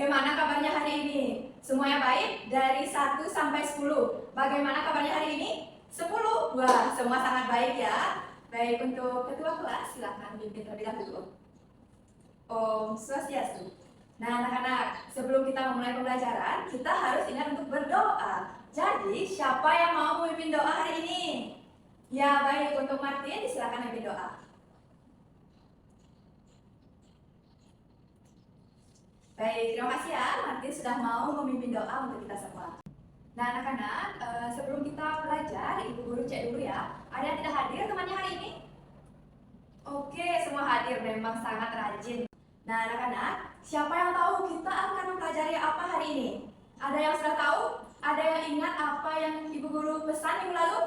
Bagaimana kabarnya hari ini? Semuanya baik? Dari 1 sampai 10. Bagaimana kabarnya hari ini? 10? Wah, semua sangat baik ya. Baik, untuk ketua kelas, silakan pimpin terlebih dahulu. Om Swastiastu. Nah, anak-anak, sebelum kita memulai pembelajaran, kita harus ingat untuk berdoa. Jadi, siapa yang mau memimpin doa hari ini? Ya, baik. Untuk Martin, silakan memimpin doa. Baik, terima kasih ya, Martin sudah mau memimpin doa untuk kita semua. Nah, anak-anak, sebelum kita belajar, Ibu Guru cek dulu ya. Ada yang tidak hadir temannya hari ini? Oke, semua hadir, memang sangat rajin. Nah, anak-anak, siapa yang tahu kita akan mempelajari apa hari ini? Ada yang sudah tahu? Ada yang ingat apa yang Ibu Guru pesan minggu lalu?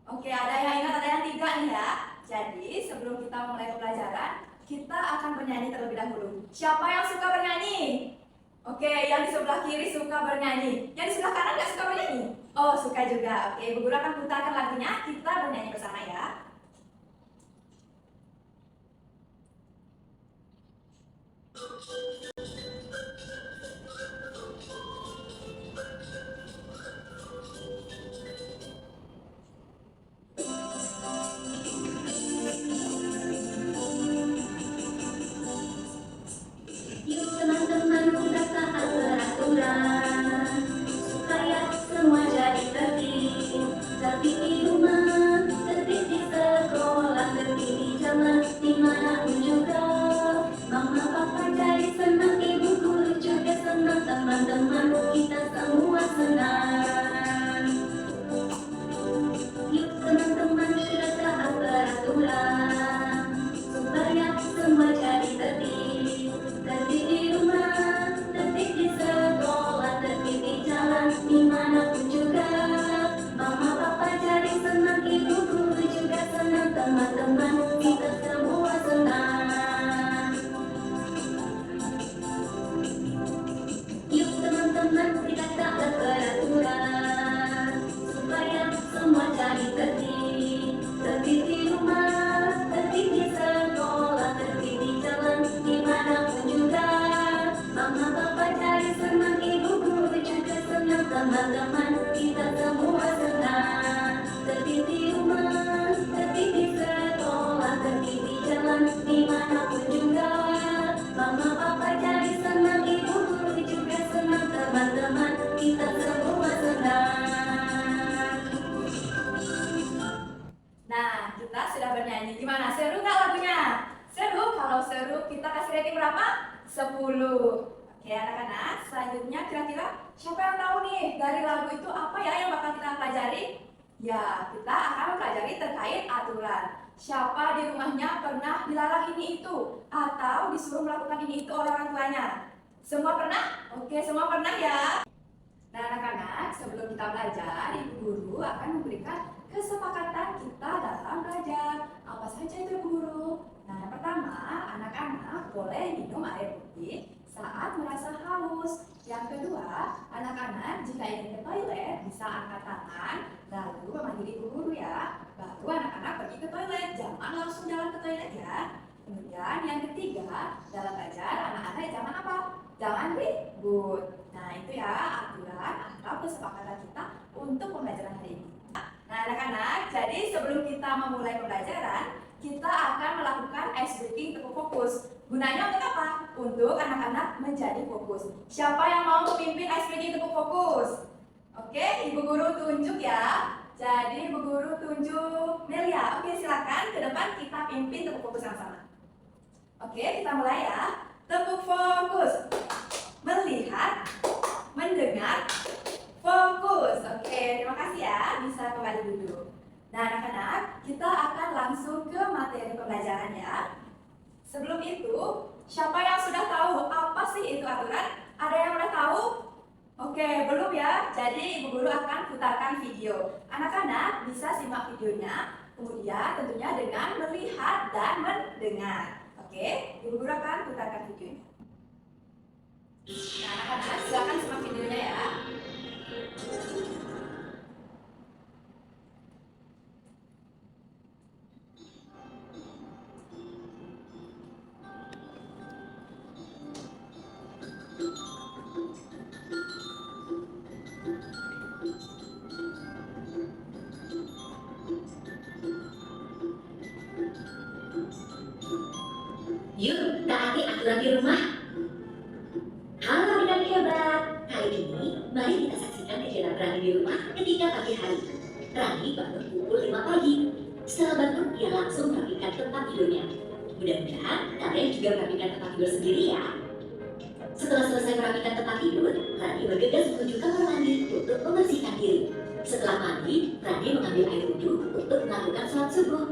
Oke, ada yang ingat, ada yang tidak nih ya. Jadi, sebelum kita mulai pembelajaran, kita akan bernyanyi terlebih dahulu. Siapa yang suka bernyanyi? Oke, yang di sebelah kiri suka bernyanyi. Yang di sebelah kanan nggak suka bernyanyi? Oh, suka juga. Oke, Ibu Guru akan putarkan lagunya, kita bernyanyi bersama ya. Nah, kita sudah bernyanyi. Gimana? Seru nggak lagunya? Seru? Kalau seru, kita kasih rating berapa? 10. Oke, anak-anak. Selanjutnya, kira-kira siapa yang tahu nih dari lagu itu apa ya yang bakal kita pelajari? Ya, kita akan mempelajari terkait aturan. Siapa di rumahnya pernah dilarang ini itu? Atau disuruh melakukan ini itu oleh orang tuanya? Semua pernah? Oke, semua pernah ya? Nah, anak-anak, sebelum kita belajar, Ibu Guru akan memberikan kesepakatan kita dalam belajar. Apa saja itu, Ibu Guru? Nah, yang pertama, anak-anak boleh minum air putih saat merasa haus. Yang kedua, anak-anak jika ingin ke toilet bisa angkat tangan, lalu memanggil Ibu Guru ya. Baru anak-anak pergi ke toilet, jangan langsung jalan ke toilet ya. Kemudian yang ketiga, dalam belajar anak-anak jangan apa? Jangan ribut. Nah, itu ya aturan atau kesepakatan kita untuk pembelajaran hari ini. Nah, anak-anak, jadi sebelum kita memulai pembelajaran, kita akan melakukan ice breaking tepuk fokus. Gunanya untuk apa? Untuk anak-anak menjadi fokus. Siapa yang mau memimpin ice breaking tepuk fokus? Oke, Ibu Guru tunjuk ya. Jadi Ibu Guru tunjuk Melia. Oke, silakan ke depan kita pimpin tepuk fokus sama-sama. Oke, kita mulai ya. Tepuk fokus. Melihat, mendengar, fokus. Oke, terima kasih ya. Bisa kembali duduk. Nah, anak-anak, kita akan langsung ke materi pembelajaran ya. Sebelum itu, siapa yang sudah tahu apa sih itu aturan? Ada yang sudah tahu? Oke, belum ya. Jadi Ibu Guru akan putarkan video. Anak-anak bisa simak videonya, kemudian tentunya dengan melihat dan mendengar. Oke, Ibu Guru akan putarkan videonya. Nah, anak-anak silakan simak videonya ya. aturan di rumah? Halo adik-adik hebat, kali ini mari kita saksikan kegiatan Rani di rumah ketika pagi hari. Rani bangun pukul 5 pagi. Setelah bangun, dia langsung merapikan tempat tidurnya. Mudah-mudahan kalian juga merapikan tempat tidur sendiri ya. Setelah selesai merapikan tempat tidur, Rani bergegas menuju kamar mandi untuk membersihkan diri. Setelah mandi, Rani mengambil air wudhu untuk melakukan sholat subuh.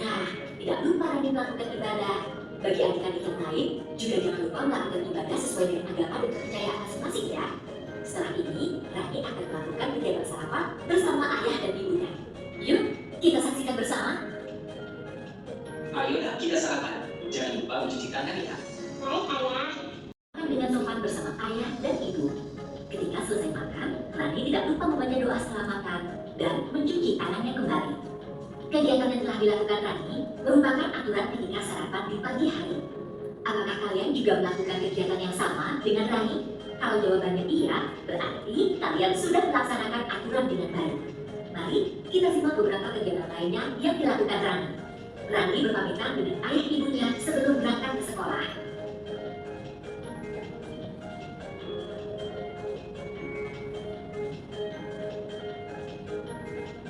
Nah, tidak lupa Rani melakukan ibadah. Bagi adik-adik yang lain, juga jangan lupa melakukan ibadah sesuai dengan agama dan kepercayaan masing-masing ya. Setelah ini, Rani akan melakukan kegiatan sarapan bersama ayah dan ibunya. Yuk, kita saksikan bersama. Ayolah kita sarapan. Jangan lupa mencuci tangan ya. Baik, ayah. Makan dengan sopan bersama ayah dan ibu. Ketika selesai makan, Rani tidak lupa membaca doa setelah makan dan mencuci tangannya kembali. Kegiatan yang telah dilakukan Rani merupakan aturan ketika sarapan di pagi hari. Apakah kalian juga melakukan kegiatan yang sama dengan Rani? Kalau jawabannya iya, berarti kalian sudah melaksanakan aturan dengan baik. Mari kita simak beberapa kegiatan lainnya yang dilakukan Rani. Rani berpamitan dengan ayah ibunya sebelum berangkat ke sekolah.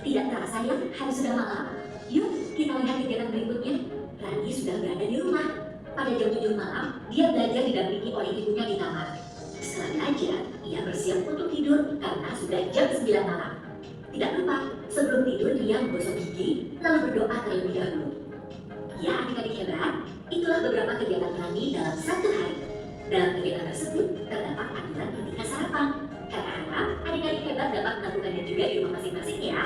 Tidak terasa ya, hari sudah malam. Yuk, kita lihat kegiatan berikutnya. Rani sudah berada di rumah. Pada jam 7 malam, dia belajar didampingi oleh ibunya di kamar. Setelah belajar, ia bersiap untuk tidur karena sudah jam 9 malam. Tidak lupa, sebelum tidur dia menggosok gigi, lalu berdoa terlebih dahulu. Ya adik-adik hebat, itulah beberapa kegiatan Rani dalam satu hari. Dalam kegiatan tersebut, terdapat aturan ketika sarapan. Kakak harap adik-adik hebat dapat melakukannya juga di rumah masing-masing ya.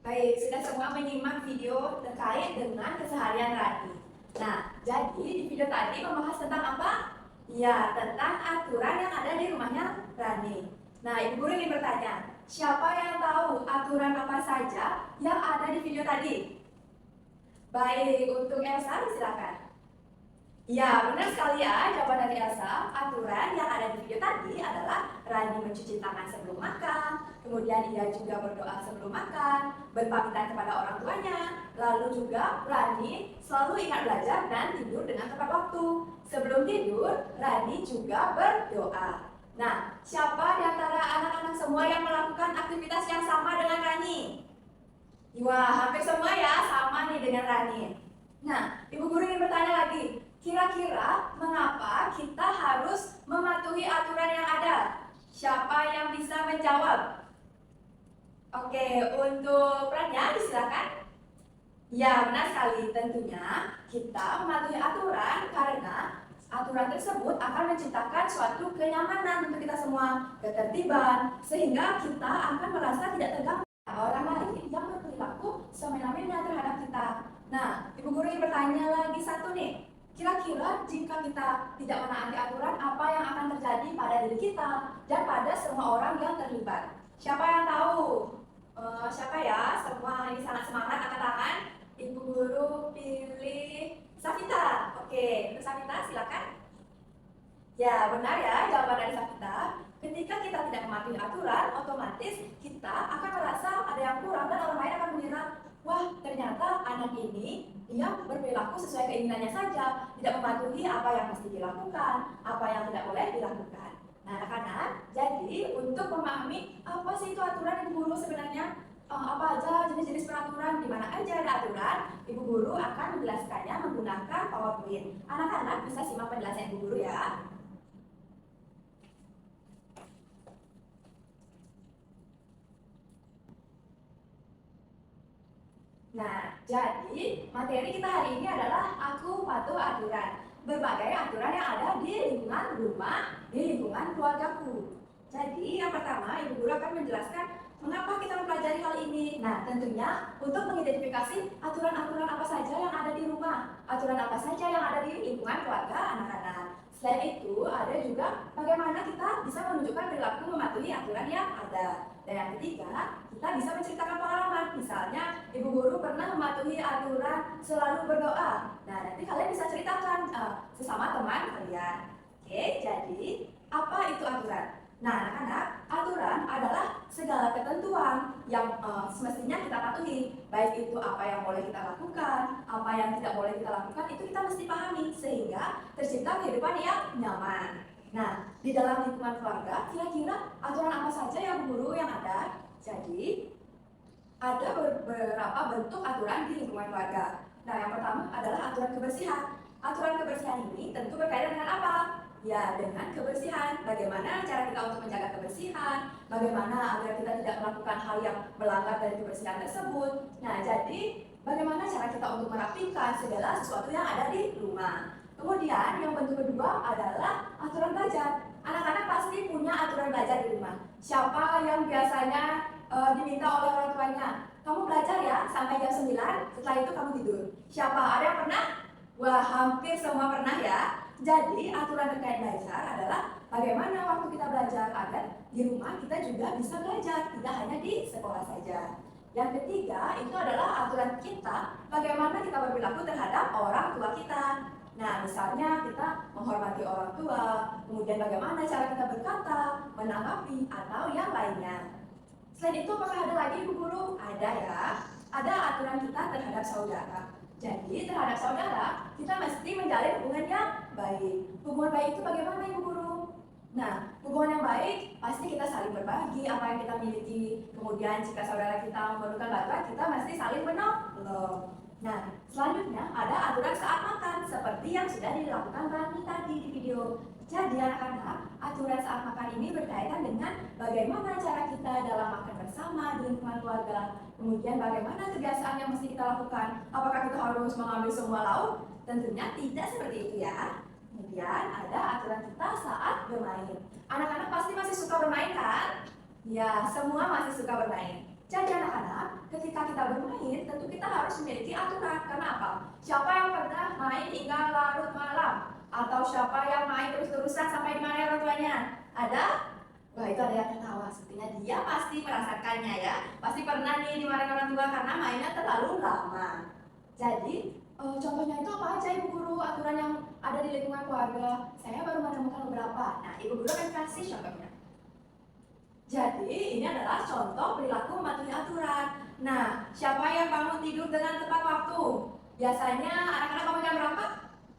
Baik, sudah semua menyimak video terkait dengan keseharian Rani. Nah, jadi di video tadi membahas tentang apa? Ya, tentang aturan yang ada di rumahnya Rani. Nah, Ibu Guru ingin bertanya, siapa yang tahu aturan apa saja yang ada di video tadi? Baik, untuk Elsa silakan. Ya, benar sekali ya jawaban dari Elsa. Aturan yang ada di video tadi adalah Rani mencuci tangan sebelum makan, kemudian ia juga berdoa sebelum makan, berpamitan kepada orang tuanya, lalu juga Rani selalu ingat belajar dan tidur dengan tepat waktu. Sebelum tidur, Rani juga berdoa. Nah, siapa di antara anak-anak semua yang melakukan aktivitas yang sama dengan Rani? Wah, hampir semua ya sama nih dengan Rani. Nah, Ibu Guru ingin bertanya lagi, kira-kira mengapa kita harus mematuhi aturan yang ada? Siapa yang bisa menjawab? Oke, untuk perannya disilakan. Ya, benar sekali. Tentunya kita mematuhi aturan karena aturan tersebut akan menciptakan suatu kenyamanan untuk kita semua, ketertiban, sehingga kita akan merasa tidak terganggu orang lain yang berperilaku semena-mena terhadap kita. Nah, Ibu Guru ingin bertanya lagi satu nih. Kira-kira jika kita tidak menaati aturan, apa yang akan terjadi pada diri kita dan pada semua orang yang terlibat? Siapa yang tahu? Siapa ya? Semua ini sangat semangat angkat tangan. Ibu Guru pilih Safita. Oke, untuk Safita silakan. Ya, benar ya jawaban dari Safita. Ketika kita tidak mematuhi aturan, otomatis kita akan merasa ada yang kurang dan orang lain akan mengira, wah ternyata anak ini dia berperilaku sesuai keinginannya saja, tidak mematuhi apa yang mesti dilakukan, apa yang tidak boleh dilakukan. Nah anak-anak, jadi untuk memahami apa sih itu aturan Ibu Guru sebenarnya, apa aja jenis-jenis peraturan, di mana aja ada aturan, Ibu Guru akan menjelaskannya menggunakan PowerPoint. Anak-anak bisa simak penjelasan Ibu Guru ya. Nah, jadi materi kita hari ini adalah aku patuh aturan. Berbagai aturan yang ada di lingkungan rumah, di lingkungan keluargaku. Jadi yang pertama, Ibu Guru akan menjelaskan mengapa kita mempelajari hal ini. Nah, tentunya untuk mengidentifikasi aturan-aturan apa saja yang ada di rumah, aturan apa saja yang ada di lingkungan keluarga anak-anak. Selain itu, ada juga bagaimana kita bisa menunjukkan perilaku mematuhi aturan yang ada. Dan yang ketiga, kita bisa menceritakan pengalaman. Misalnya, Ibu Guru pernah mematuhi aturan selalu berdoa. Nah, nanti kalian bisa ceritakan sesama teman kalian. Oke, jadi apa itu aturan? Nah, anak-anak, aturan adalah segala ketentuan yang semestinya kita patuhi. Baik itu apa yang boleh kita lakukan, apa yang tidak boleh kita lakukan, itu kita mesti pahami sehingga tercipta kehidupan yang nyaman. Nah, di dalam lingkungan keluarga, kira-kira aturan apa saja ya Bu Guru yang ada? Jadi, ada beberapa bentuk aturan di lingkungan keluarga. Nah, yang pertama adalah aturan kebersihan. Aturan kebersihan ini tentu berkaitan dengan apa? Ya, dengan kebersihan. Bagaimana cara kita untuk menjaga kebersihan? Bagaimana agar kita tidak melakukan hal yang melanggar dari kebersihan tersebut? Nah, jadi bagaimana cara kita untuk merapikan segala sesuatu yang ada di rumah? Kemudian yang bentuk kedua adalah aturan belajar. Anak-anak pasti punya aturan belajar di rumah. Siapa yang biasanya diminta oleh orang tuanya? Kamu belajar ya sampai jam 9, setelah itu kamu tidur. Siapa? Ada yang pernah? Wah, hampir semua pernah ya. Jadi aturan terkait belajar adalah bagaimana waktu kita belajar agar di rumah kita juga bisa belajar, tidak hanya di sekolah saja. Yang ketiga itu adalah aturan kita, bagaimana kita berperilaku terhadap orang tua kita. Nah, misalnya kita menghormati orang tua, kemudian bagaimana cara kita berkata, menanggapi, atau yang lainnya. Selain itu, apakah ada lagi Bu Guru? Ada ya, ada aturan kita terhadap saudara. Jadi terhadap saudara, kita mesti menjalin hubungan yang baik. Hubungan baik itu bagaimana Ibu Guru? Nah, hubungan yang baik pasti kita saling berbagi apa yang kita miliki. Kemudian jika saudara kita memerlukan bantuan, kita mesti saling menolong. Nah, selanjutnya ada aturan saat makan seperti yang sudah dilakukan Rani tadi di video. Jadi anak-anak, aturan saat makan ini berkaitan dengan bagaimana cara kita dalam makan bersama di lingkungan keluarga. Kemudian bagaimana kebiasaan yang mesti kita lakukan. Apakah kita harus mengambil semua lauk? Tentunya tidak seperti itu ya. Kemudian ada aturan kita saat bermain. Anak-anak pasti masih suka bermain kan? Ya, semua masih suka bermain. Jadi anak-anak, ketika kita bermain, tentu kita harus memiliki aturan. Karena apa? Siapa yang pernah main hingga larut malam? Atau siapa yang main terus-terusan sampai dimarahi orang tuanya? Ada? Wah, itu ada yang ketawa. Sepertinya dia pasti merasakannya ya. Pasti pernah nih dimarahi orang tua karena mainnya terlalu lama. Jadi, contohnya itu apa aja Ibu Guru? Aturan yang ada di lingkungan keluarga. Saya baru menemukan beberapa. Nah, Ibu Guru akan kasih contohnya. Jadi, ini adalah contoh perilaku mematuhi aturan. Nah, siapa yang bangun tidur dengan tepat waktu? Biasanya anak-anak bangun jam berapa?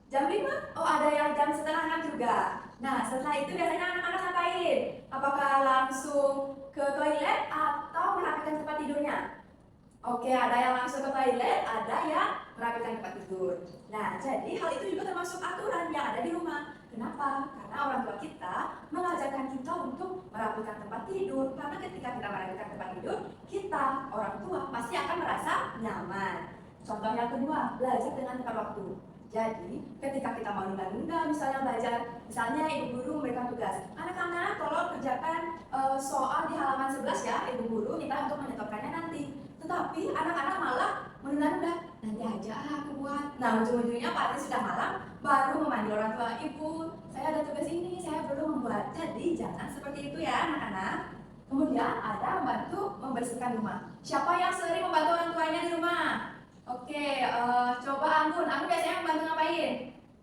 Jam 5? Oh, ada yang jam setengah 6 juga. Nah, setelah itu biasanya anak-anak ngapain? Apakah langsung ke toilet atau merapikan tempat tidurnya? Oke, ada yang langsung ke toilet, ada yang merapikan tempat tidur. Nah, jadi hal itu juga termasuk aturan yang ada di rumah. Kenapa? Karena orang tua kita mengajarkan kita untuk merapikan tempat tidur. Karena ketika kita merapikan tempat tidur, kita, orang tua, pasti akan merasa nyaman. Contoh yang kedua, belajar dengan tepat waktu. Jadi, ketika kita mau nunda-nunda misalnya belajar, misalnya Ibu Guru memberikan tugas, anak-anak tolong kerjakan soal di halaman 11 ya, Ibu Guru minta untuk menyetorkannya nanti. Tetapi anak-anak malah menunda-nunda, nanti aja aku buat. Nah, ujung-ujungnya pasti sudah malam, baru memanggil orang tua, Ibu, saya ada tugas ini, saya belum membuat. Jadi, jangan seperti itu ya anak-anak. Kemudian ada membantu membersihkan rumah. Siapa yang sering membantu orang tuanya di rumah? Oke, coba Anggun biasanya membantu ngapain?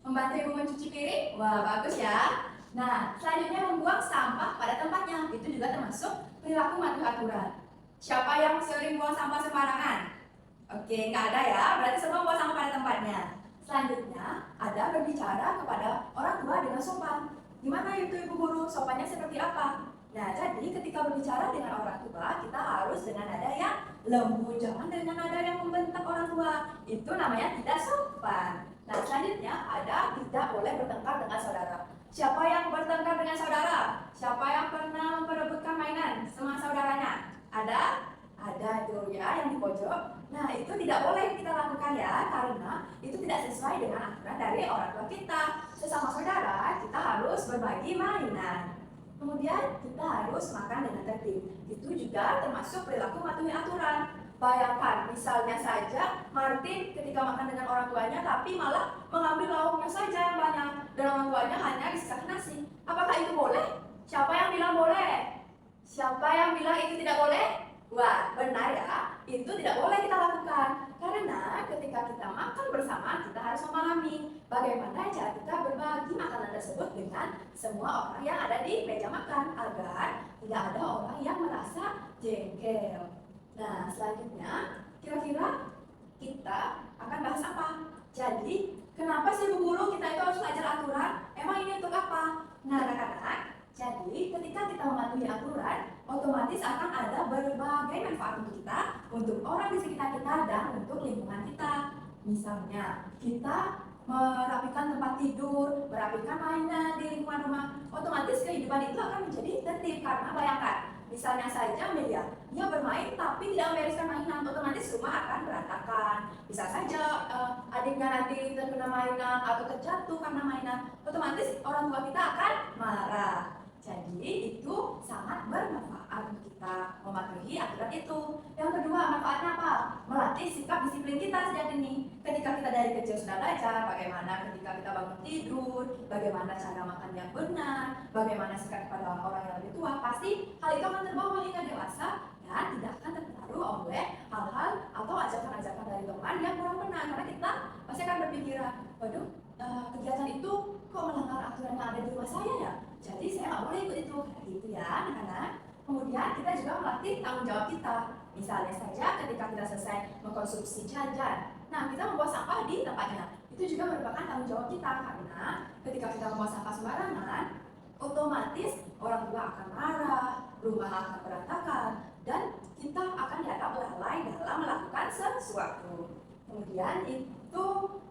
Membantu ibu mencuci piring? Wah, bagus ya. Nah, selanjutnya membuang sampah pada tempatnya. Itu juga termasuk perilaku mematuhi aturan. Siapa yang sering buang sampah sembarangan? Oke, nggak ada ya, berarti semua buang sampah pada tempatnya. Selanjutnya, ada berbicara kepada orang tua dengan sopan. Gimana itu Ibu Guru? Sopannya seperti apa? Nah, jadi ketika berbicara dengan orang tua, kita harus dengan nada yang lembut, jangan dengan nada yang membentak orang tua. Itu namanya tidak sopan. Nah, selanjutnya ada tidak boleh bertengkar dengan saudara. Siapa yang bertengkar dengan saudara? Siapa yang pernah memperebutkan mainan sama saudaranya? Ada? Ada itu ya yang di pojok. Nah, itu tidak boleh kita lakukan ya, karena itu tidak sesuai dengan aturan dari orang tua kita. Sesama saudara, kita harus berbagi mainan. Kemudian kita harus makan dengan tertib. Itu juga termasuk perilaku mematuhi aturan. Bayangkan, misalnya saja Martin ketika makan dengan orang tuanya tapi malah mengambil lauknya saja yang banyak dan orang tuanya hanya disisakan nasi. Apakah itu boleh? Siapa yang bilang boleh? Siapa yang bilang itu tidak boleh? Wah, benar ya. Itu tidak boleh kita lakukan. Karena ketika kita makan bersama, kita harus memahami kami. Bagaimana cara kita berbagi makanan tersebut dengan semua orang yang ada di meja makan agar tidak ada orang yang merasa jengkel. Nah, selanjutnya kira-kira kita akan bahas apa? Jadi, kenapa sih Bu Guru kita itu harus belajar aturan? Emang ini untuk apa? Nah, anak-anak, jadi ketika kita mematuhi aturan, otomatis akan ada berbagai manfaat untuk kita, untuk orang di sekitar kita, dan untuk lingkungan kita. Misalnya, kita merapikan tempat tidur, merapikan mainan di lingkungan rumah, otomatis kehidupan itu akan menjadi tertib. Karena bayangkan, misalnya saja Amelia, dia bermain tapi tidak membereskan mainan, otomatis rumah akan berantakan. Bisa saja adiknya nanti terkena mainan atau terjatuh karena mainan, otomatis orang tua kita akan marah. Jadi itu sangat bermanfaat untuk kita mematuhi aturan itu. Yang kedua, manfaatnya apa? Melatih sikap disiplin kita sejak dini. Ketika kita dari kecil sudah belajar bagaimana ketika kita bangun tidur, bagaimana cara makan yang benar, bagaimana sikap kepada orang yang lebih tua, pasti hal itu akan terbawa hingga dewasa dan tidak akan terpengaruh oleh hal-hal atau ajakan-ajakan dari teman yang kurang benar. Karena kita pasti akan berpikiran, waduh, kegiatan itu kok melanggar aturan yang ada di rumah saya ya? Jadi saya nggak boleh ikut itu, kayak gitu ya anak-anak. Kemudian kita juga melatih tanggung jawab kita. Misalnya saja ketika kita selesai mengkonsumsi jajan, nah kita membuang sampah di tempatnya. Itu juga merupakan tanggung jawab kita karena ketika kita membuang sampah sembarangan, otomatis orang tua akan marah, rumah akan berantakan, dan kita akan dianggap lalai dalam melakukan sesuatu. Kemudian itu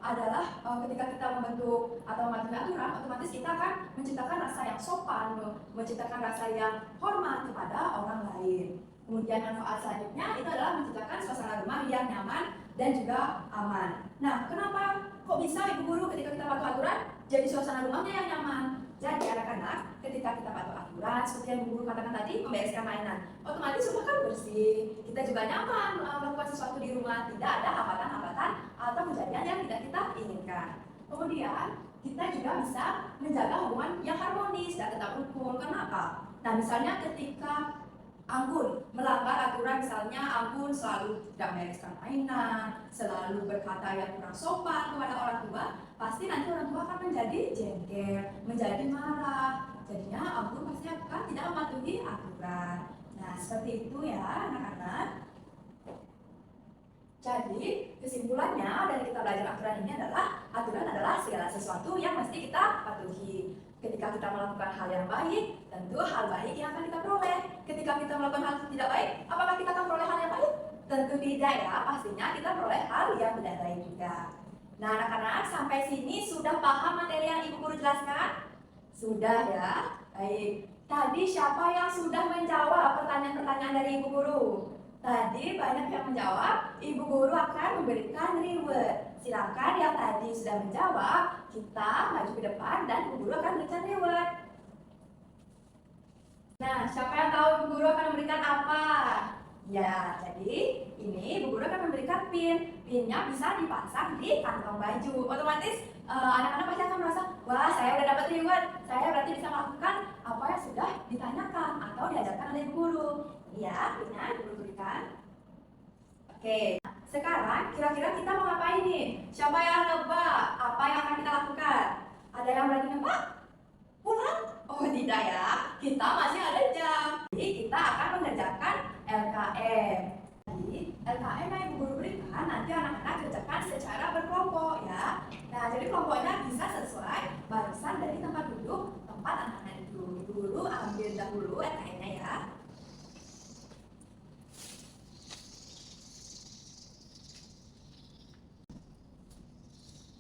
adalah ketika kita membentuk atau mematuhi aturan, otomatis kita akan menciptakan rasa yang sopan, menciptakan rasa yang hormat kepada orang lain. Kemudian manfaat selanjutnya itu adalah menciptakan suasana rumah yang nyaman dan juga aman. Nah, kenapa kok bisa Ibu Guru ketika kita patuh aturan jadi suasana rumahnya yang nyaman? Jadi anak-anak, ketika kita patuh aturan, seperti yang Bu Guru katakan tadi, membereskan mainan, otomatis rumah kan bersih, kita juga nyaman melakukan sesuatu di rumah, tidak ada hambatan-hambatan atau kejadian yang tidak kita inginkan. Kemudian, kita juga bisa menjaga hubungan yang harmonis dan tetap rukun. Kenapa? Nah, misalnya ketika Anggun melanggar aturan, misalnya Anggun selalu tidak membereskan mainan, selalu berkata yang kurang sopan kepada orang tua, pasti nanti orang tua akan menjadi jengkel, menjadi marah. Jadinya Anggun pasti akan tidak mematuhi aturan. Nah, seperti itu ya anak-anak. Jadi kesimpulannya dari kita belajar aturan ini adalah aturan adalah segala sesuatu yang mesti kita patuhi. Ketika kita melakukan hal yang baik, tentu hal baik yang akan kita peroleh. Ketika kita melakukan hal yang tidak baik, apakah kita akan peroleh hal yang baik? Tentu tidak ya, pastinya kita peroleh hal yang tidak baik juga. Nah anak-anak, sampai sini sudah paham materi yang Ibu Guru jelaskan? Sudah ya? Baik. Tadi siapa yang sudah menjawab pertanyaan-pertanyaan dari Ibu Guru? Tadi banyak yang menjawab, Ibu Guru akan memberikan reward. Silakan yang tadi sudah menjawab, kita maju ke depan dan Ibu Guru akan memberikan reward. Nah, siapa yang tahu Ibu Guru akan memberikan apa? Ya, jadi ini Ibu Guru akan memberikan pin. Pinnya bisa dipasang di kantong baju. Otomatis anak-anak pasti akan merasa, wah saya udah dapat reward. Saya berarti bisa melakukan apa yang sudah ditanyakan atau diajarkan oleh Ibu Guru. Ya, pinnya Ibu Guru berikan. Oke, sekarang kira-kira kita mau ngapain nih? Siapa yang nebak apa yang akan kita lakukan? Ada yang berani nebak? Pulang? Oh tidak ya, kita masih ada jam. Jadi kita akan mengerjakan LKM. Jadi LKM yang Ibu Guru berikan nanti anak-anak kerjakan secara berkelompok ya. Nah jadi kelompoknya bisa sesuai barisan dari tempat duduk tempat anak-anak itu. Ibu Guru ambil dahulu LKM-nya ya.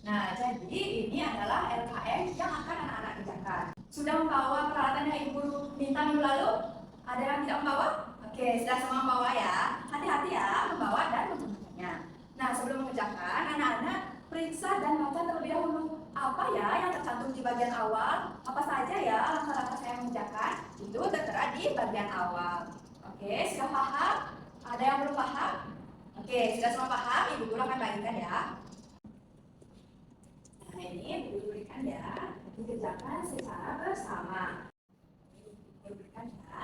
Nah, jadi ini adalah LKM yang akan anak-anak kerjakan. Sudah membawa peralatan yang Ibu Guru minta minggu lalu? Ada yang tidak membawa? Oke, sudah semua membawa ya. Hati-hati ya membawa dan menggunakannya. Nah, sebelum mengerjakan, anak-anak periksa dan baca terlebih dahulu. Apa ya yang tercantum di bagian awal? Apa saja ya langkah-langkah saya mengerjakan? Itu tertera di bagian awal. Oke, sudah paham? Ada yang belum paham? Oke, sudah semua paham? Ibu Guru akan bagikan ya. Nah ini Ibu Guru berikan ya, dikerjakan secara bersama. Ibu Guru berikan ya.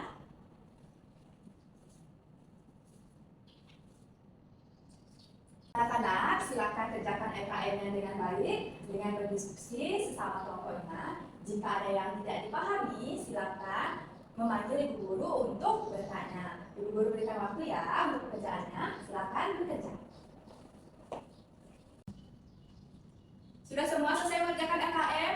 Anak-anak silakan kerjakan mengerjakan LKM-nya dengan baik, dengan berdiskusi sesama kelompoknya. Jika ada yang tidak dipahami, silakan memanggil ibu guru untuk bertanya. Ibu guru berikan waktu ya untuk pekerjaannya, silakan bekerja. Sudah semua selesai mengerjakan LKM?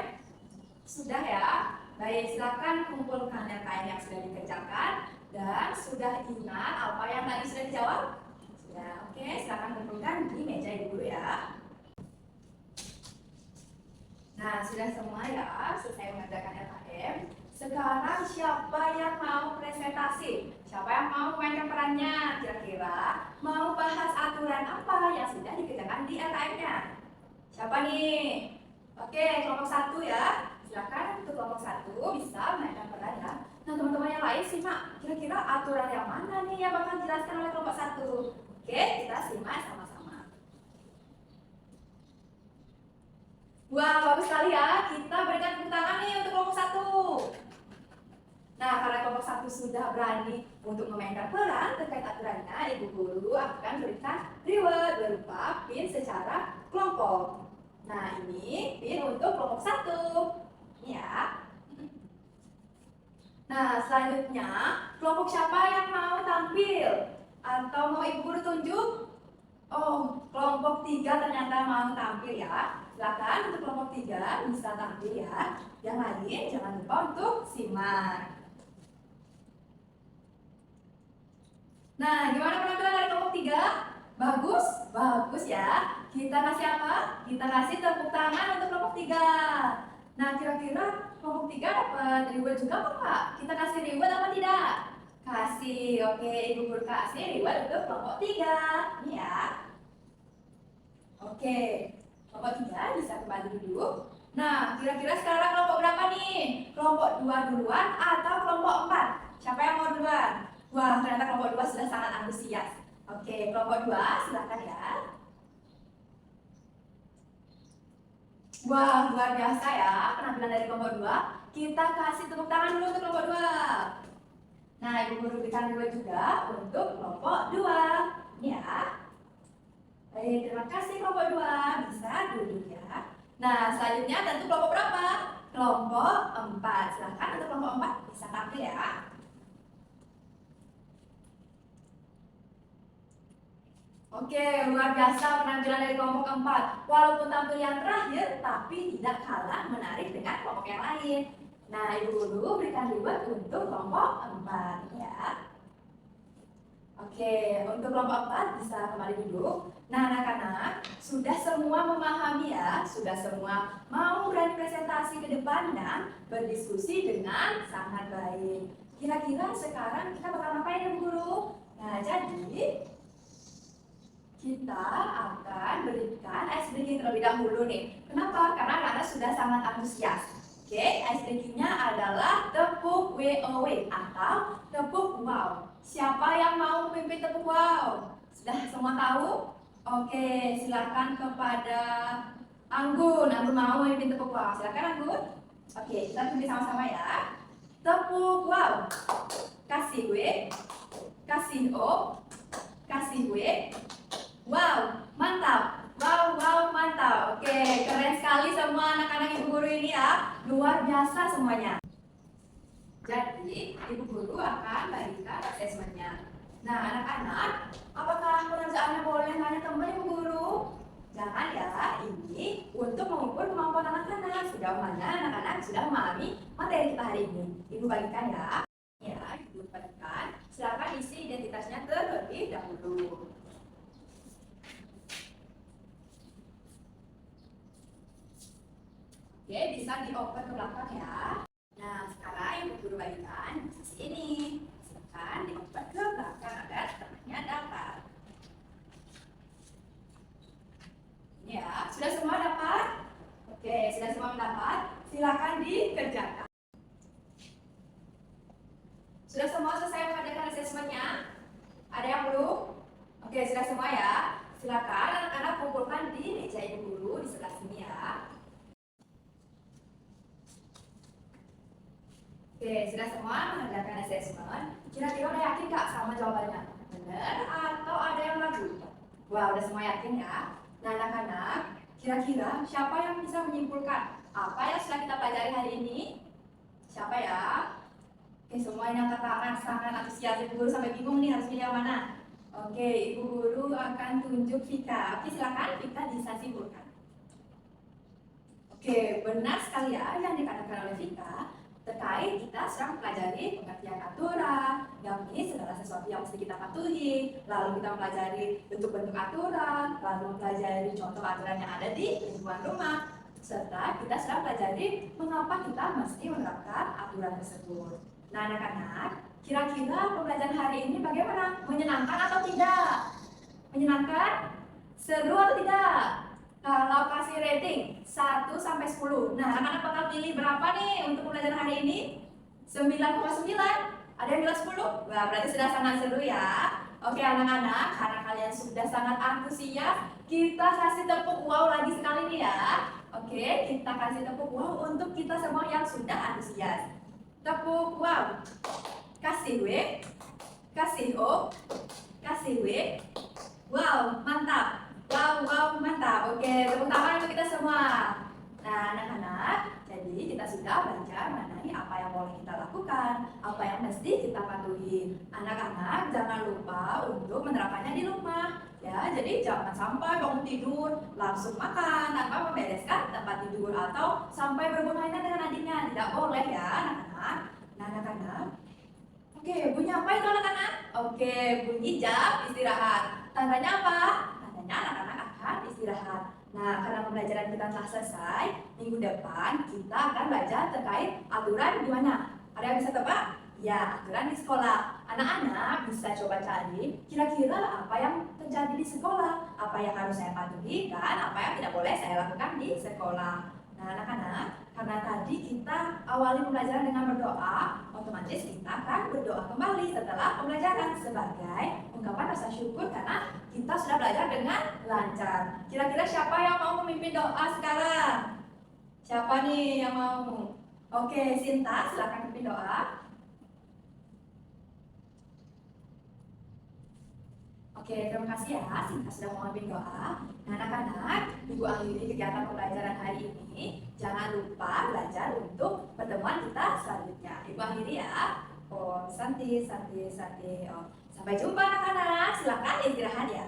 Sudah ya? Baik, silakan kumpulkan LKM yang sudah dikerjakan dan sudah ingat apa yang tadi sudah dijawab? Sudah, oke, silakan kumpulkan di meja ibu guru ya. Nah, sudah semua ya, selesai mengerjakan LKM. Sekarang siapa yang mau presentasi? Siapa yang mau memainkan perannya? Kira-kira mau bahas aturan apa yang sudah dikerjakan di LKM-nya? Siapa nih? Oke, kelompok 1 ya. Silakan untuk kelompok 1 bisa memainkan peran ya. Nah, teman-teman yang lain simak. Kira-kira aturan yang mana nih yang bakal dijelaskan oleh kelompok 1? Oke, kita simak sama-sama. Wah, bagus sekali ya. Kita berikan tepuk tangan nih untuk kelompok 1. Nah, karena kelompok 1 sudah berani untuk memainkan peran terkait aturannya, ibu guru akan berikan reward berupa pin secara kelompok. Nah, ini pin untuk kelompok 1. Ini ya. Nah, selanjutnya, kelompok siapa yang mau tampil? Atau mau ibu guru tunjuk? Oh, kelompok 3 ternyata mau tampil ya. Silakan untuk kelompok 3 bisa tampil ya. Yang lain jangan lupa untuk simak. Nah, gimana penampilan dari kelompok 3? Bagus? Bagus ya. Kita kasih apa? Kita kasih tepuk tangan untuk kelompok 3. Nah, kira-kira kelompok 3 dapat reward juga apa Kak? Kita kasih reward apa tidak? Kasih, oke, ibu guru kasih reward untuk kelompok 3. Ini ya. Oke, kelompok 3 bisa kembali duduk. Nah, kira-kira sekarang kelompok berapa nih? Kelompok 2 duluan atau kelompok 4? Siapa yang mau duluan? Wah, ternyata kelompok 2 sudah sangat antusias. Oke, kelompok 2 silakan ya. Wah, luar biasa ya penampilan dari kelompok 2. Kita kasih tepuk tangan dulu untuk kelompok 2. Nah, ibu guru berikan reward juga untuk kelompok 2. Ini ya. Baik, terima kasih kelompok 2. Bisa duduk ya. Nah, selanjutnya tentu kelompok berapa? Kelompok 4. Silakan untuk kelompok 4 bisa tampil ya. Oke, luar biasa penampilan dari kelompok 4. Walaupun tampil yang terakhir, tapi tidak kalah menarik dengan kelompok yang lain. Nah, ibu guru berikan reward untuk kelompok 4 ya. Oke, untuk kelompok 4 bisa kembali duduk. Nah, anak-anak, sudah semua memahami ya, sudah semua mau berani presentasi ke depan dan berdiskusi dengan sangat baik. Kira-kira sekarang kita bakal ngapain ibu guru? Nah, jadi kita akan berikan ice breaking terlebih dahulu nih. Kenapa? Karena anak-anak sudah sangat antusias. Oke, ice breakingnya adalah tepuk WOW atau tepuk wow. Siapa yang mau memimpin tepuk wow? Sudah semua tahu? Oke, silakan kepada Anggun. Anggun mau memimpin tepuk wow. Silakan Anggun. Oke, kita pimpin sama-sama ya. Tepuk wow. Kasih W, kasih O, kasih W. Wow, mantap. Wow, mantap. Oke, keren sekali semua anak-anak ibu guru ini ya. Luar biasa semuanya. Jadi, ibu guru akan berikan asesmennya. Nah, anak-anak, apakah pengerjaannya boleh tanya teman ibu guru? Jangan ya, ini untuk mengukur kemampuan anak-anak. Sejauh mana anak-anak sudah memahami materi kita hari ini. Ibu bagikan ya. Ya, ibu bagikan. Silakan isi identitasnya terlebih dahulu. Oke, bisa dioper ke belakang ya. Nah, sekarang ibu guru bagikan sisi ini. Silakan dioper ke belakang agar tengahnya dapat. Ya, sudah semua dapat? Oke, sudah semua mendapat. Silakan dikerjakan. Sudah semua selesai mengerjakan asesmennya? Ada yang belum? Oke, sudah semua ya. Silakan anak-anak kumpulkan di meja ibu guru di sebelah sini ya. Oke, sudah semua mengerjakan asesmen. Kira-kira udah yakin Kak sama jawabannya? Benar atau ada yang ragu? Wah, udah semua yakin ya? Nah, anak-anak, Kira-kira siapa yang bisa menyimpulkan apa yang sudah kita pelajari hari ini? Siapa ya? Oke, semua yang angkat tangan sangat antusias. Ibu guru sampai bingung nih harus pilih yang mana. Oke, ibu guru akan tunjuk Vika. Oke, silakan Vika bisa simpulkan. Oke, benar sekali ya yang dikatakan oleh Vika terkait kita sedang mempelajari pengertian aturan, yakni segala sesuatu yang mesti kita patuhi, lalu kita mempelajari bentuk-bentuk aturan, lalu mempelajari contoh aturan yang ada di lingkungan rumah, serta kita sedang mempelajari mengapa kita mesti menerapkan aturan tersebut. Nah, anak-anak, kira-kira pembelajaran hari ini bagaimana? Menyenangkan atau tidak? Menyenangkan? Seru atau tidak? Kalau kasih rating 1 sampai 10. Nah, anak-anak bakal pilih berapa nih untuk pembelajaran hari ini? 9,9. Ada yang bilang 10? Wah, berarti sudah sangat seru ya. Oke anak-anak, karena kalian sudah sangat antusias, kita kasih tepuk wow lagi sekali nih ya. Oke, kita kasih tepuk wow untuk kita semua yang sudah antusias. Tepuk wow. Kasih W, kasih O, kasih W. Wow, mantap. Wow, mantap. Oke, tepuk tangan untuk kita semua. Nah, anak-anak, jadi kita sudah belajar mengenai apa yang boleh kita lakukan, apa yang mesti kita patuhi. Anak-anak, jangan lupa untuk menerapkannya di rumah. Ya, jadi jangan sampai bangun tidur langsung makan tanpa membereskan tempat tidur atau sampai bermain dengan adiknya. Tidak boleh ya, anak-anak. Nah, anak-anak. Oke, bunyi apa itu anak-anak? Oke, bunyi jam istirahat. Tandanya apa? Anak-anak akan istirahat. Nah, karena pembelajaran kita telah selesai, minggu depan kita akan belajar terkait aturan di mana. Ada yang bisa tebak? Ya, aturan di sekolah. Anak-anak bisa coba cari kira-kira apa yang terjadi di sekolah, apa yang harus saya patuhi, dan apa yang tidak boleh saya lakukan di sekolah. Nah, anak-anak, karena tadi kita awali pembelajaran dengan berdoa, otomatis kita akan berdoa kembali setelah pembelajaran sebagai ungkapan rasa syukur karena kita sudah belajar dengan lancar. Kira-kira siapa yang mau memimpin doa sekarang? Siapa nih yang mau? Oke, Sinta, silakan pimpin doa. Oke, terima kasih ya Sinta sudah mau memimpin doa. Nah, anak-anak, Ibu akhiri kegiatan pembelajaran hari ini. Jangan lupa belajar untuk pertemuan kita selanjutnya. Ibu akhiri ya. Om Santi. Oh. Sampai jumpa anak-anak. Silakan istirahat ya.